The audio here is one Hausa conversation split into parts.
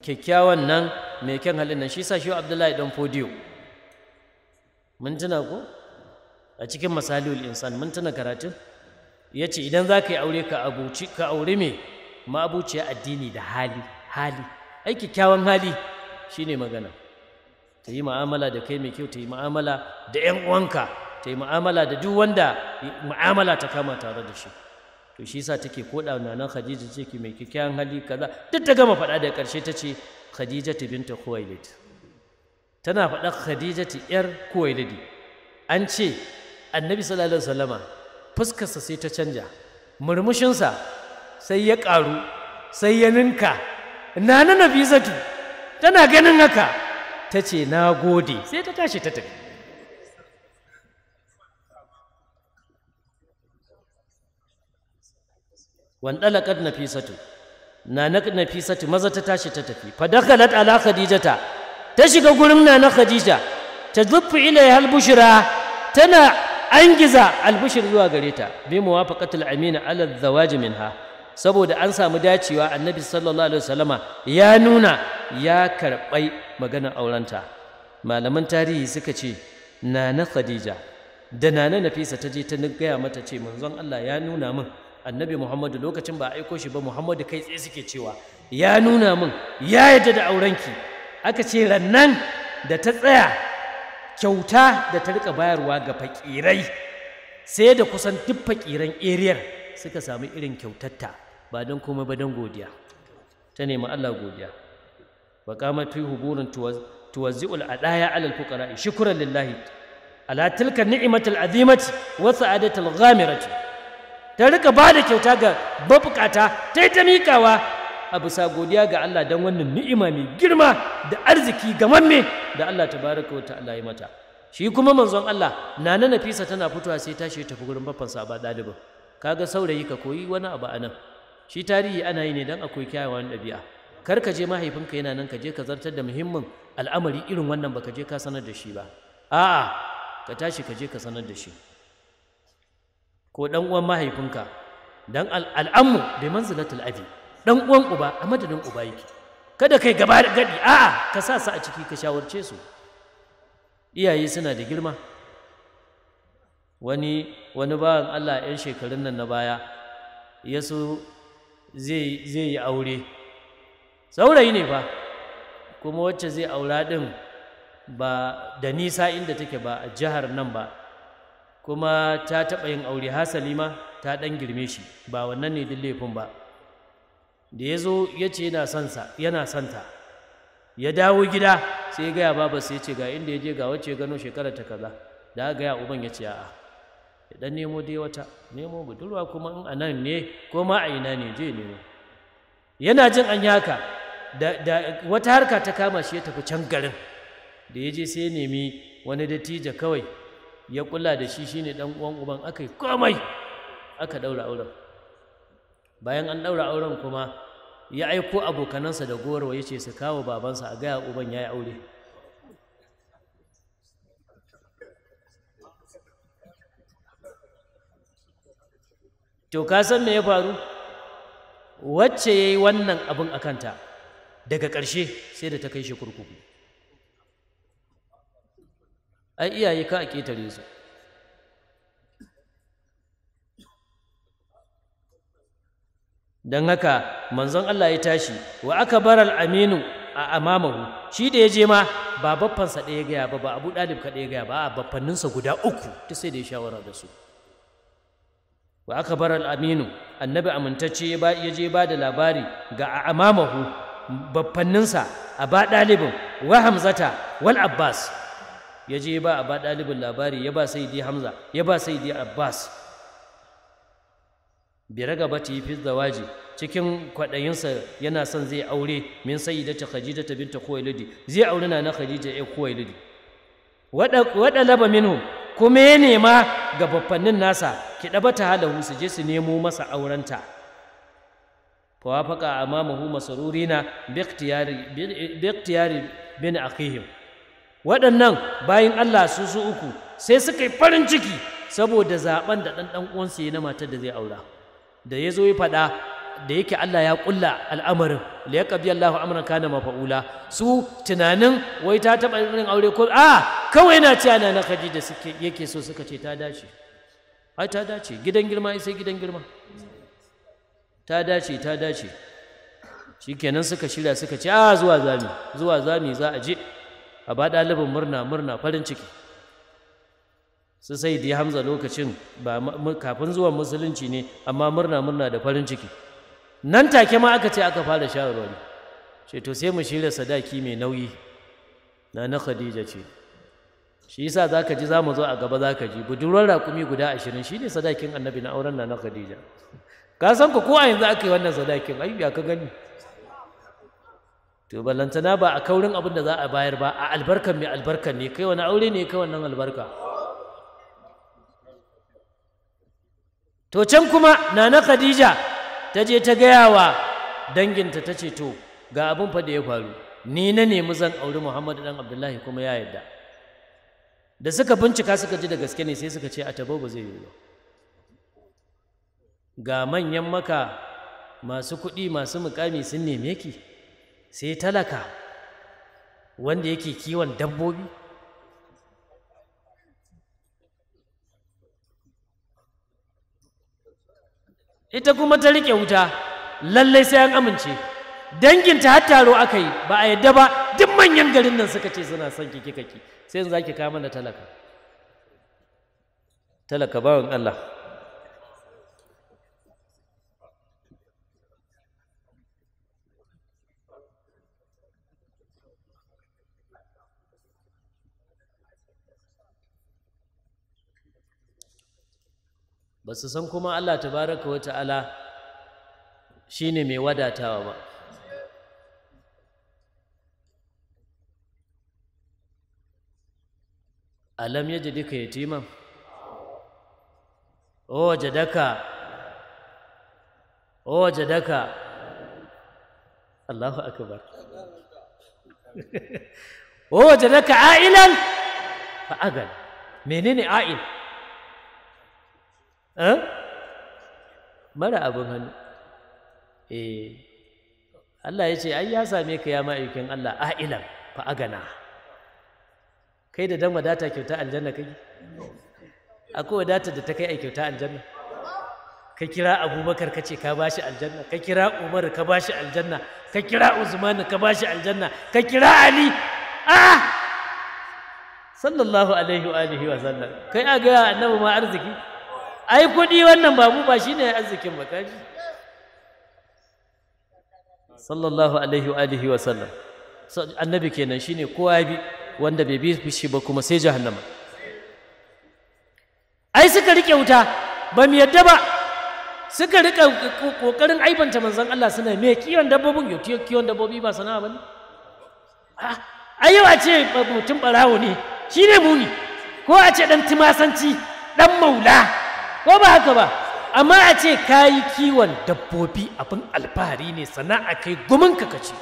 kyakkyawan nan mai kyan halin nan shi sa shi Abdullahi dan Fodiyo mun tuna ko a cikin masalihul insan mun tuna karatun yace idan za ka yi aure ka aure me ma'abuciya addini da hali ai kyakkyawan hali shine magana ta yi mu'amala da kai mai kyau ta yi mu'amala da 'yan uwanka ta yi mu'amala da duk wanda mu'amala ta kama tare da shi to shi yasa take koda nan Khadija ce ki mai kikkiawan hali kaza duk ta gama faɗa da ƙarshe ta ce Khadijatu binta Khuwailid tana faɗa Khadijatu yar Khuwailid an ce Annabi sallallahu alaihi wasallama fuskarsa sai ta canja murmushinsa sai ya ƙaru sai ya ninka nana Nafisatu tana ganin haka ta ce na gode sai ta tashi ta tafi wandalaqat Nafisatu Nafisatu maza ta tashi ta tafi fa dakhalat ala Khadijata ta shiga gurin nana Khadija ta zuffu ilayha al-bushra tana angiza al-bushr zuwa gare ta bi muwafaqatil amina ala az-zawaj minha saboda an samu dacewa Annabi sallallahu alaihi wasallama ya nuna ya karbai maganar aurenta malaman tarihi suka ce nana Khadija da nana Nafisa ta je ta gaya mata ce manzon Allah ya nuna min Annabi Muhammadu lokacin ba aiko shi ba Muhammadu kai tsaye suke cewa ya nuna min ya yarda da aurenki aka ce rannan da ta tsaya kyauta da ta rika bayarwa ga fakirai sai da kusan duk fakiran eriyar suka samu irin kyautarta ba don komai ba don godiya ta nemi Allah godiya wa qamat fi huburin tuwazzi'ul adaya ala al-fuqara shukran lillahi ala tilka ni'matul azimati wa sa'adatul ghamirati ta rika ba da kyauta ga mabukata ta yi ta miƙawa a bisa godiya ga Allah don wannan ni'ima mai girma da arziki gamamme da Allah tabaraka wa ta'ala ya mata shi kuma manzon Allah nana Nafisa tana fitowa sai tashi tafi gurin babbansa ba ɗalibin kaga saurayi ka koyi wani abu anan shi tarihi ana yi ne don akwai kyawawan ɗabi'a kar ka je mahaifinka yana nan ka je ka zartar da muhimmin al'amari irin wannan baka je ka sanar da shi ba a'a ka tashi ka je ka sanar da shi ko dan uwan mahaifinka dan al'ammu bi manzilatul abi dan uwan uba a madadin uba yake kada kai gaba gadi a'a ka sa su a ciki ka shawarce su iyaye suna da girma wani bawan Allah yan shekarun nan na baya yaso zai yi aure saurayi ne fa kuma wacce zai aura din ba da nisa inda take ba a jihar nan ba kuma ta taɓa yin aure hasali ma ta ɗan girme shi ba wannan ne duk laifin ba da ya zo ya ce yana santa ya dawo gida sai ya gaya baba sai ya ce ga inda ya je ga wacce ya gano shekarar ta kaza da aka gaya uban ya ce a'a ya ɗan nemo dai wata nemo budurwa kuma in a nan ne ko ma a ina ne je nemo yana jin an yi haka da wata harka ta kama shi ya tafi can garin da ya je sai ya nemi wani dattijo kawai ya kula da shi shine dan uwan uban aka yi komai aka daura auren bayan an daura auren kuma ya aiko abokanansa da goro ya ce su kawo babansa a gaya uban ya yi aure to ka san me ya faru wacce ya yi wannan abin a kanta daga ƙarshe sai da ta kai shi kurkuku ai iyaye ka a ƙetare su don haka manzon Allah ya tashi wa aka bar al'aminu a amamahu shi da ya je ma ba baffansa ɗaya gaya ba Abu Ɗalib ka ɗaya gaya ba a baffanninsa guda uku ta sai da ya shawara da su wa aka bar al'aminu annabi amintacce ya je ba da labari ga amamahu baffanninsa Abu Ɗalibin wa Hamzata wal Abbas ya je ba a ba ɗalibin labari ya ba sayyidi Hamza ya ba sayyidi Abbas bi ragabati fi zawaji cikin kwaɗayinsa yana son zai aure min sayyidati Khadijata binta Khuwailid zai aure na Khadija ai Khuwailid wada laba minhum kuma ya nema ga baffannin nasa ki dabata halahu su je su nemo masa aurenta fa wafaqa amamahu masrurina bi ikhtiyari bin akhihim waɗannan bayan Allah su uku sai suka yi farin ciki saboda zaben da ɗan uwansa ya na matar da zai aura da ya zo ya faɗa da yake Allah ya kulla al'amarin li yaqdi Allahu amran kana mafa'ula su tunanin wai ta taba yin aure ko kawai na ce ana na Khadija suke yake so suka ce ta dace ai ta dace gidan girma sai gidan girma ta dace shikenan suka shirya suka ce zuwa zami za a je a ba ɗalibin murna farin ciki su sai dai Hamza lokacin ba kafin zuwan musulunci ne amma murna da farin ciki nan take ma aka ce aka fara shawarwari ce to sai mu shirya sadaki mai nauyi na Khadija ce shi yasa zaka ji zamu zo a gaba zaka ji budurwar raƙumi guda 20 shine sadakin annabi na auren na Khadija ka san ko a yanzu aka yi wannan sadakin ai ya ka gani to ballantana ba a kaurin abin da za a bayar ba a albarkan mai albarkan ne kai wani aure ne kai wannan albarka to can kuma nana Khadija ta je ta gaya wa danginta ta ce to ga abin fa da ya faru ni na nemi zan auri Muhammadu dan Abdullahi kuma ya yarda da suka bincika suka ji da gaske ne sai suka ce a tabo ba zai yi ba ga manyan maka masu kuɗi masu mukami sun neme ki sai talaka wanda yake kiwon dabbobi ita kuma ta riƙe wuta lallai sai an amince danginta har taro aka yi ba a yadda ba duk manyan garin nan suka ce suna son ki sai yanzu za ki kama da talaka bawan Allah ba su san kuma Allah tabaraka wa ta'ala shine mai wadatawa ba alam yajidka yatiman wajadaka Allahu akbar wajadaka ailan fa agal menene ail mara abin hannu Allah ya ce ai ya same ka ya ma'aikin Allah a'ilan fa agana kai da dan wadata kyauta aljanna kai akwai wadata da ta kai ai kyauta aljanna ka kira Abubakar ka ce ka bashi aljanna ka kira Umar ka bashi aljanna ka kira Usman ka bashi aljanna ka kira Ali sallallahu alaihi wa alihi wa sallam kai a ga annabi ma arziki ai kudi wannan babu ba shine arzikin ba kaji sallallahu alaihi wa alihi wa sallam annabi kenan shine kowa bi wanda bai bi shi ba kuma sai jahannama ai suka rike wuta ba mu yadda ba suka rika kokarin aibanta manzon Allah suna me kiyon dabbobin kiyon dabbobi ba sana'a bane ai yau a ce mutum barawo ne shine muni ko a ce dan timasanci dan maula ko ba haka ba amma a ce kayi kiwon dabbobi abin alfahari ne sana'a kai gumin ka kace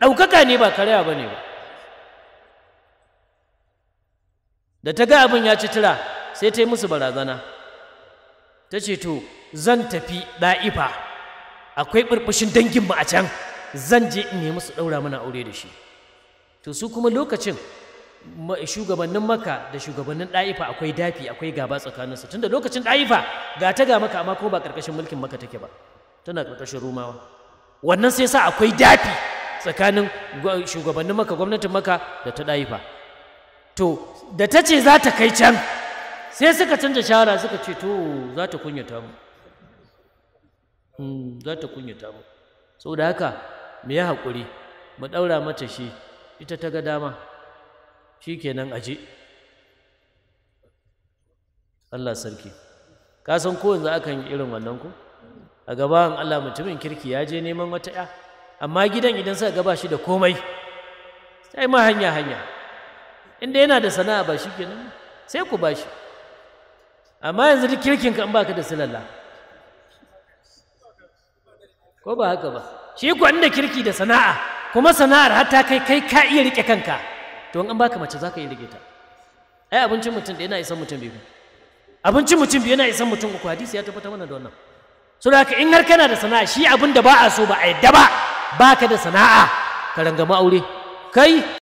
ɗaukaka ne ba karya ba ne ba da ta ga abin ya ci tura sai ta yi musu barazana ta ce to zan tafi ɗa'ifa akwai ɓurɓushin danginmu a can zan je in nemi su ɗaura mana aure da shi to su kuma lokacin shugabannin maka da shugabannin ɗa'ifa akwai dafi akwai gaba tsakaninsu tunda lokacin ɗa'ifa ga ta ga maka amma kuma ba ƙarƙashin mulkin maka take ba tana ƙarƙashin rumawa wannan sai sa akwai dafi tsakanin shugabannin maka gwamnatin maka da ta ɗa'ifa to da ta ce za ta kai can sai suka canza shawara suka ce to za ta kunyata mu saboda haka mu yi haƙuri mu ɗaura mata shi ita ta ga dama shi kenan aje Allah sarki ka san ko yanzu akan yi irin wannan ko a gaban Allah mutumin kirki ya je neman wata ya amma gidan idan suka gaba shi da komai sai ma hanya inda yana da sana'a ba shi kenan sai ku bashi amma yanzu duk kirkin ka in baka da silalla ko ba haka ba shi ku inda kirki da sana'a kuma sana'ar har ta kai ka iya rike kanka to an baka mace zaka yi rige ta ai abincin mutum da yana isan mutum biyu abincin mutum biyu yana isan mutum uku hadisi ya tabbata mana da wannan saboda haka in har kana da sana'a shi abin da ba a so ba a yadda ba baka da sana'a ka rangama aure kai